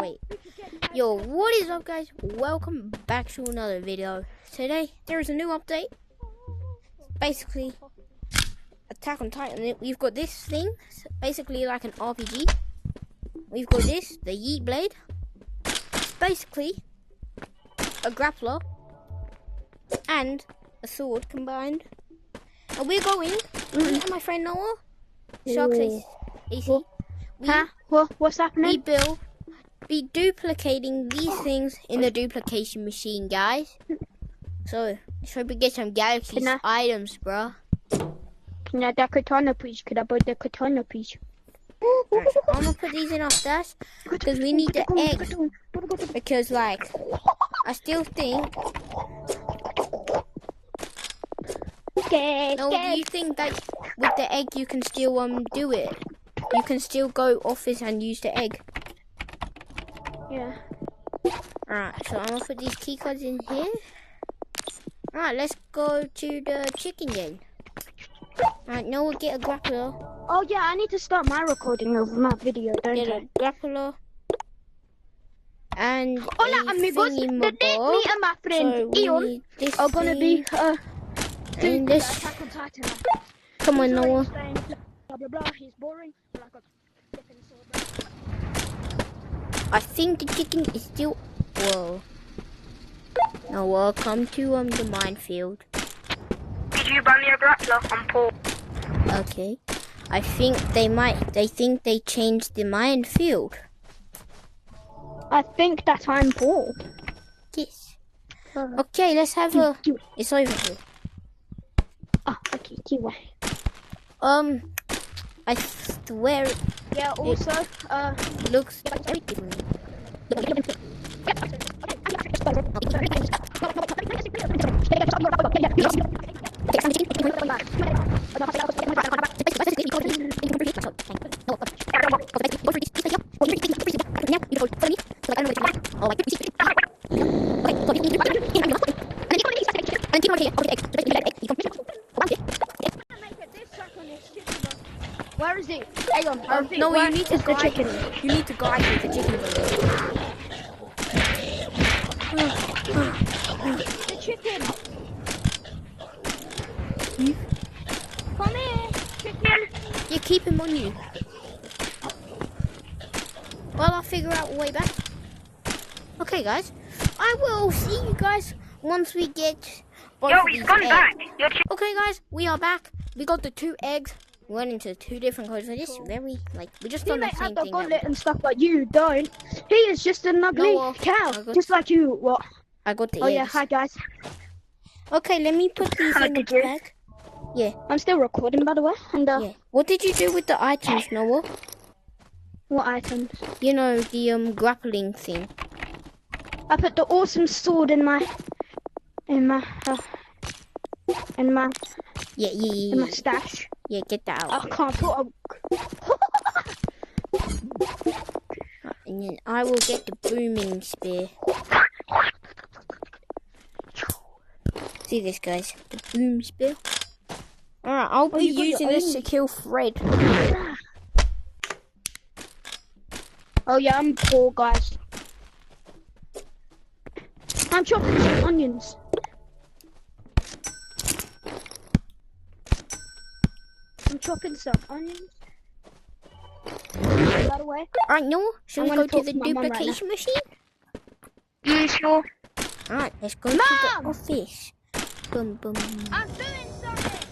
wait. Yo, what is up, guys? Welcome back to another video. Today, there is a new update. Basically, Attack on Titan. We've got this thing, basically like an RPG. We've got this, the Yeet Blade. Basically, a grappler and a sword combined. And we're going, me and my friend Noah, Sharks AC. What's happening? Be duplicating these things in the duplication machine, guys. So, let's hope we get some galaxy items, bro. Can I have that katana, please? Could I buy the katana, please? Right, I'm gonna put these in our stash because we need the egg. Because, like, I still think. No, do you think that with the egg you can still do it? You can still go office and use the egg. Yeah. Alright, so I'm gonna put these keycards in here. Alright, let's go to the chicken den. Alright, now we'll get a grappler. Oh yeah, I need to start my recording of my video, don't Get a grappler. And hola amigos, today me and my friend Ion are gonna be doing this. Attack on Titan. Come on, Noah. Blah blah blah, he's boring. I think the chicken is still. Whoa. Noah, come to the minefield. Did you buy me a grappler? I'm poor. Okay. I think they think they changed the minefield. I think that I'm poor. Yes. Okay, let's have a. It's over here. Oh, okay, anyway. I swear. Yeah. Also, Looks very different. Where is he? Hang on. No, you need to guide him. You need to guide him. The chicken. The chicken. You? Come here, chicken. You keep him on you. Well, I'll figure out a way back. Okay, guys. I will see you guys once we get both of these eggs. Okay, guys, we are back. We got the 2 eggs. We went into 2 different colors. This very we just done the same thing. He may have the gauntlet and stuff, but you don't. He is just an ugly cow, just like you. What? I got the eggs. Oh yeah, hi guys. Okay, let me put these in the bag. Yeah. I'm still recording, by the way. And yeah. What did you do with the items, Noah? What items? You know, the grappling thing. I put the awesome sword in my in my stash. Yeah, get that out. I can't put And then I will get the booming spear. See this, guys? The boom spear. Alright, I'll be using this to kill Fred. Oh yeah, I'm poor, guys. I'm chopping some onions. I'm chopping some onions. By the way. Alright, no. Should we go to the duplication machine? Yeah, sure. Alright, let's go to the office. Boom, boom. I'm doing something.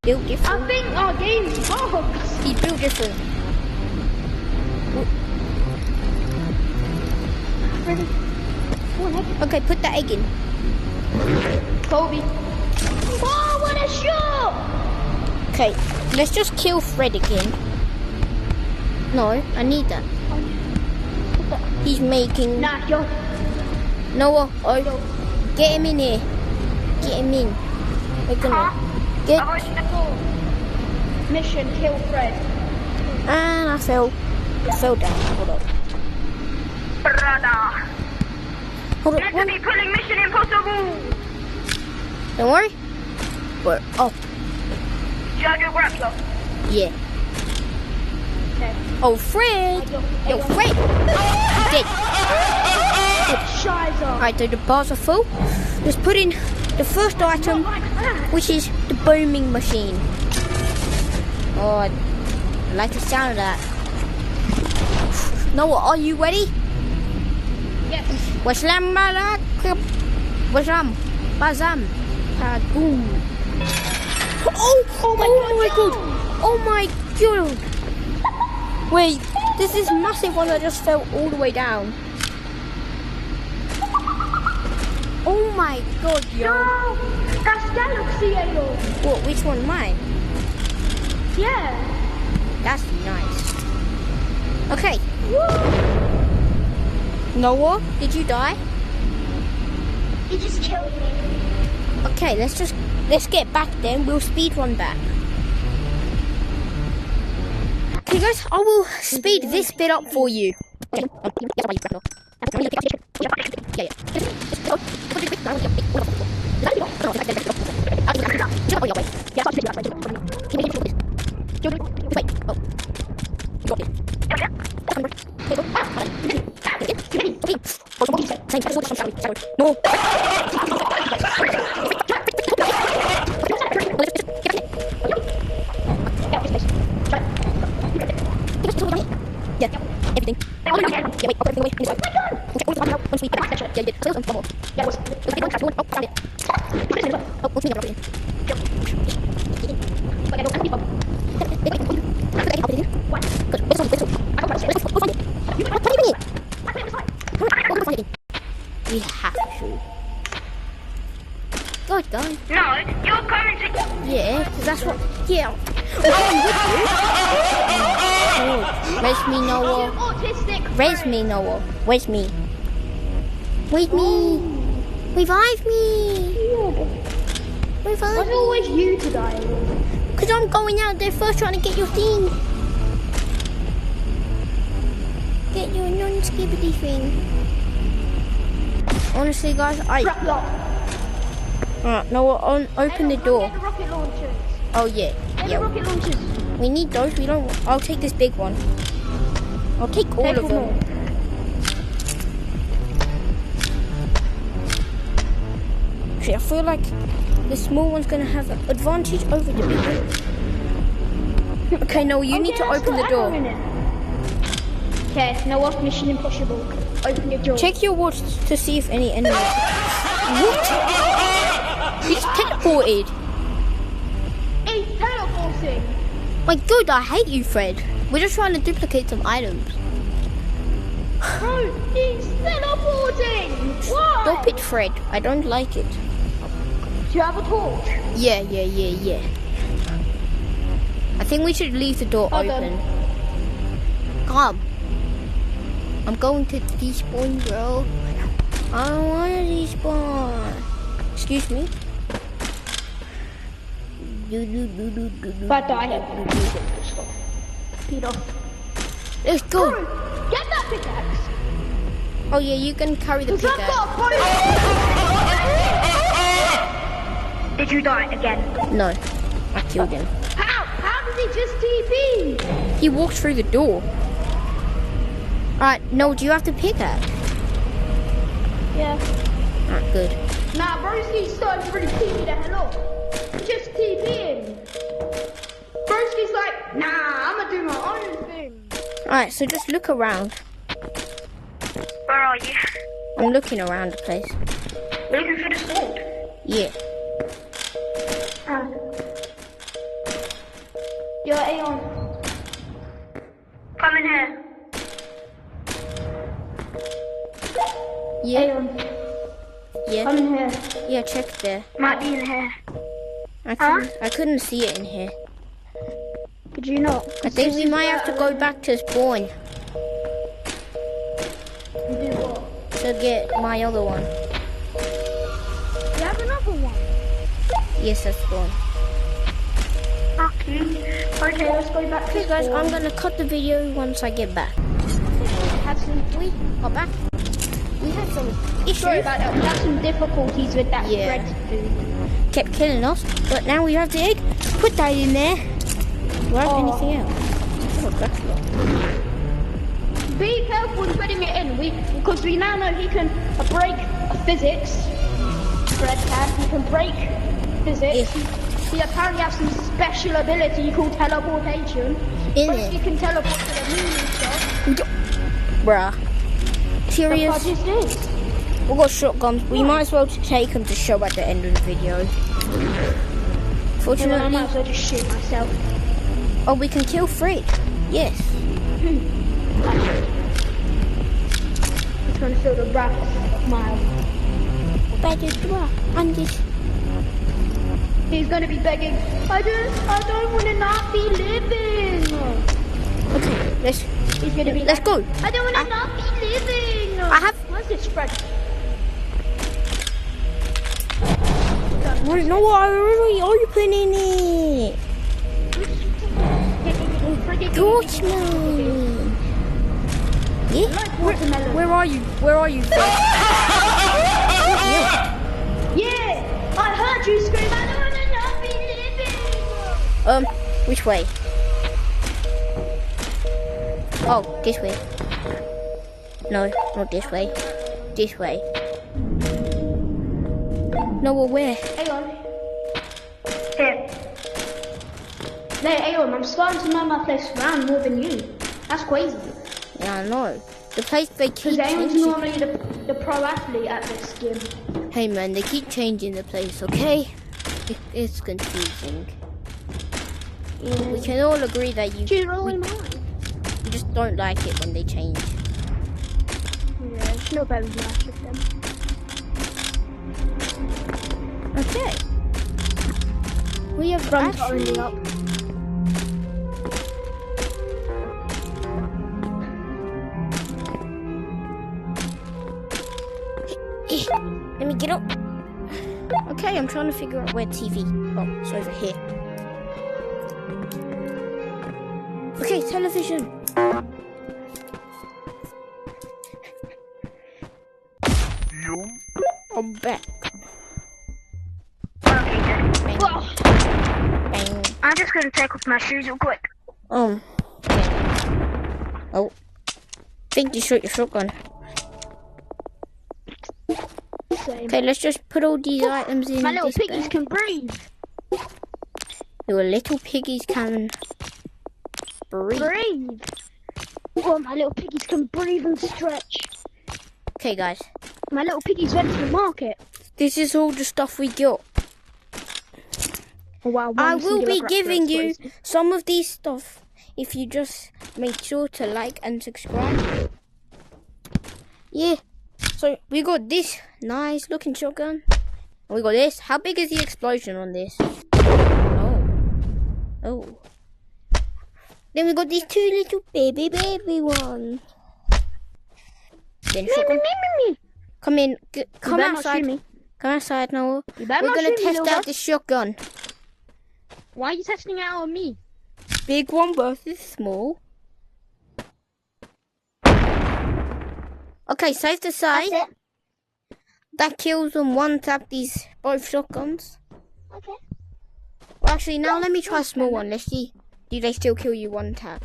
Built different. I think our game's bugged. He built different. Ready? One egg. Okay, put that egg in. Kobe. Oh, what a shot! Okay, let's just kill Fred again. No, I need that. He's making... Nah, yo. Noah, oh, get him in here. Get him in. We're gonna get... Mission, kill Fred. And I fell down. Hold on. Brother. Hold on. Meant to be pulling Mission Impossible. Don't worry. We're up. Should I do grappler? Yeah. Okay. Oh, Fred! Yo, Fred! He's dead. Shizer. Alright, so the bars are full. Let's put in the first item, which is the booming machine. Oh, I like the sound of that. Noah, are you ready? Yes. Waslam malak. Waslam. Bazam. Boom. Oh my god. Oh my god. Wait, this is massive one that just fell all the way down. Oh my god, yo. No, that's Galaxy, yo. What, which one, mine? Yeah. That's nice. Okay. Woo. Noah, did you die? He just killed me. Okay, let's get back then. We'll speed run back. Okay guys, I will speed this bit up for you. No. Yeah, everything. Yeah, wait, everything away. Inside. Once we get that shot, yeah, you did. One more. Yeah, it was. Oh, found it. Oh, what's me? Okay, what? Good. Where's the one? I don't find it. You find it. I found it. We'll find it. We have to. Good, guys. No, you're coming to... Yeah, because that's what... Yeah. Where's me, Noah? Autistic. Where's me, Noah? Where's me? Where's me? Revive me! Revive Why's me! it always you to die? Because I'm going out there first trying to get your thing. Get your non-skibbity thing. Honestly, guys, Trap lock. Alright, Noah, open the door. Get the rocket launchers. Oh, yeah. Get Yeah. the rocket launchers. We need those. We don't... I'll take this big one. I'll take all of them. Actually, I feel like the small one's going to have an advantage over the big one. Okay, no, you need to open the door. Okay, now what's Mission Impossible? Open your door. Check your watch to see if any enemies... What? He's teleported. He's teleporting. My god, I hate you, Fred. We're just trying to duplicate some items. Bro, he's teleporting. Why? Stop it, Fred. I don't like it. Do you have a torch? Yeah. I think we should leave the door open. Come. I'm going to despawn, bro. I don't want to despawn. Excuse me. But I have speed off. Let's go. Bro, get that pickaxe. Oh yeah, you can carry the pickaxe. Did you die again? No, I killed him. How? How did he just TP? He walked through the door. Alright, no, do you have the pickaxe? Yeah. Alright, good. Nah, broski's starting to really TP the hell up. Just TP him. Broski Alright, so just look around. Where are you? I'm looking around the place. You're looking for the sword? Yeah. Yo, Aeon. Come in here. Yeah. Aeon. Yeah. Come in here. Yeah, check there. Might be in here. I couldn't see it in here. Could you not? I think we might have to go back to spawn You do what? to get my other one. You have another one? Yes, that's spawn. Okay, let's go back to Okay guys, spawn. I'm gonna cut the video once I get back. We got back. We had some issues. Sorry about that. We had some difficulties with that Yeah. bread food. Kept killing us, but now we have the egg. Put that in there. Do I have anything else? Oh, that's not. Be careful in putting it in, because we now know he can break physics. Bread can. He can break physics. He apparently has some special ability called teleportation. He can teleport to the moon and stuff. Bruh. Serious? What is this? We've got shotguns. We might as well take them to show at the end of the video. Fortunately, I might as well just shoot myself. Oh, we can kill Fred. Yes. I'm trying to feel the wrath of my... He's going to be begging. I don't want to not be living. Okay, let's go. I don't want to not be living. What's this, Fred? No, I already opening it. Torch me. Yeah. Where are you? Where are you? Yeah, I heard you scream. I don't want to not be living. Which way? Oh, this way. No, not this way. This way. No, well, where? Hang on. Here. Hey, Aeon, I'm starting to know my place around more than you. That's crazy. Yeah, I know. The place they keep Because Aeon's changing. normally the pro athlete at this gym. Hey man, they keep changing the place, okay? It's confusing. Yeah. We can all agree that you just don't like it when they change. Yeah, it's not very nice of them. Okay. We have Runs actually... only up. Let me get up. Okay, I'm trying to figure out where TV. Oh, it's over here. Okay, television. I'm back. Bang. Bang. I'm just going to take off my shoes real quick. Okay. Oh. I think you shot your shotgun. Same. Okay, let's just put all these items in My little this piggies bag. can breathe. Your little piggies can breathe. Oh, my little piggies can breathe and stretch. Okay, guys. My little piggies went to the market. This is all the stuff we got. Oh, wow, I will be giving you some of these stuff if you just make sure to like and subscribe. Yeah. So we got this nice looking shotgun. And we got this. How big is the explosion on this? Oh. Then we got these two little baby ones. Then shotgun. Come in. Come outside. Come outside, Noah. We're gonna test out the shotgun. Why are you testing it out on me? Big one versus small. Okay, safe to say that kills them one tap these both shotguns. Okay. Well, actually, now let me try a small one. Let's see. Do they still kill you one tap?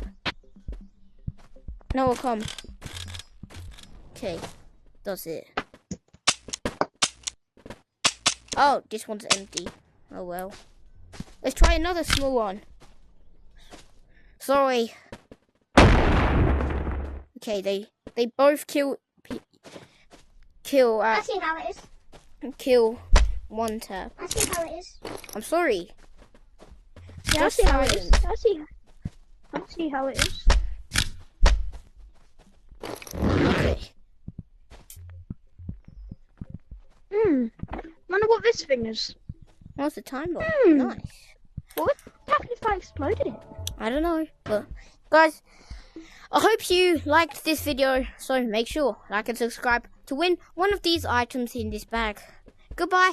Noah, come. Okay, does it? Oh, this one's empty. Oh well. Let's try another small one. Sorry. Okay, they both kill I see how it is. kill one tab. I see how it is. I'm sorry. Yeah, I see how it is. I see how it is. Okay. Wonder what this thing is. What's the time bomb? Nice. What would happen if I exploded it? I don't know, but guys, I hope you liked this video, so make sure like and subscribe to win one of these items in this bag. Goodbye.